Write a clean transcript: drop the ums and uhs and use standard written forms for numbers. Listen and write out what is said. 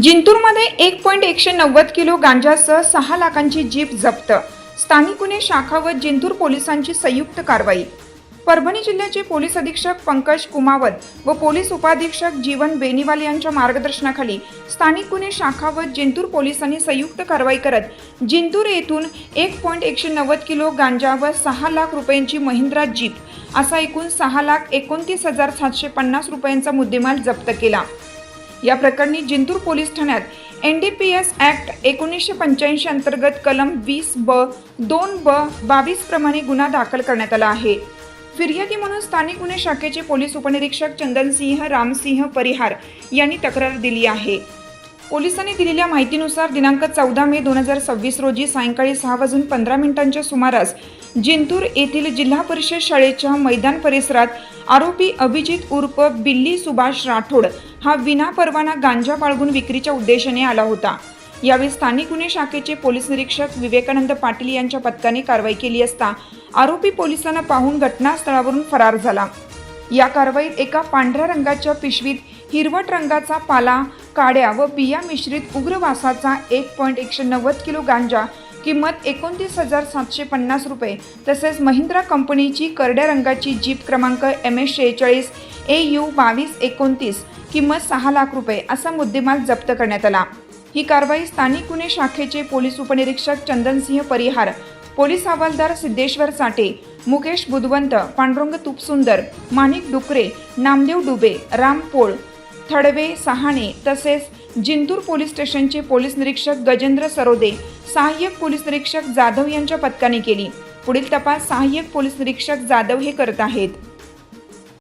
जिंतूरमध्ये 1.190 kilo गांजासह 6 लाखांची jeep जप्त. स्थानिक गुन्हे शाखा व जिंतूर पोलिसांची संयुक्त कारवाई. परभणी जिल्ह्याचे पोलीस अधीक्षक पंकज कुमावत व पोलीस उपाधीक्षक जीवन बेनीवाल यांच्या मार्गदर्शनाखाली स्थानिक गुन्हे शाखा व जिंतूर पोलिसांनी संयुक्त कारवाई करत जिंतूर येथून 1.190 किलो गांजा व 6 लाख रुपयांची महिंद्रा जीप असा एकूण 6,29,750 रुपयांचा मुद्देमाल जप्त केला. या प्रकरणी जिंतूर पोलीस ठाण्यात NDPS ॲक्ट 1985 अंतर्गत कलम 20(ब)(2)(ब)(22) प्रमाणे गुन्हा दाखल करण्यात आला आहे. फिर्यादी म्हणून स्थानिक गुन्हे शाखेचे पोलीस उपनिरीक्षक चंदनसिंह रामसिंह परिहार यांनी तक्रार दिली आहे. पोलिसांनी दिलेल्या माहितीनुसार दिनांक 14 मे 2026 रोजी सायंकाळी 6:15 सुमारास जिंतूर येथील जिल्हा परिषद शाळेच्या मैदान परिसरात आरोपी अभिजित उर्फ बिल्ली सुभाष राठोड हा विनापरवाना गांजा बाळगून विक्रीच्या उद्देशाने आला होता. यावेळी स्थानिक गुन्हे शाखेचे पोलीस निरीक्षक विवेकानंद पाटील यांच्या पथकाने कारवाई केली असता आरोपी पोलिसांना पाहून घटनास्थळावरून फरार झाला. या कारवाईत एका पांढऱ्या रंगाच्या पिशवीत हिरवट रंगाचा पाला, काड्या व बिया मिश्रित उग्र वासाचा 1.190 किलो गांजा किंमत 29,750 रुपये तसेच महिंद्रा कंपनीची करड्या रंगाची जीप क्रमांक MS46 AU 2229 किंमत 6 लाख रुपये असा मुद्देमाल जप्त करण्यात आला. ही कारवाई स्थानिक गुन्हे शाखेचे पोलीस उपनिरीक्षक चंदनसिंह परिहार, पोलीस हवालदार सिद्धेश्वर साठे, मुकेश बुधवंत, पांडुरंग तुपसुंदर, माणिक डुकरे, नामदेव डुबे, राम पोळ, थडवे सहाणे तसेच जिंतूर पोलीस स्टेशनचे पोलीस निरीक्षक गजेंद्र सरोदे, सहाय्यक पोलीस निरीक्षक जाधव यांच्या पथकाने केली. पुढील तपास सहाय्यक पोलीस निरीक्षक जाधव हे करत आहेत.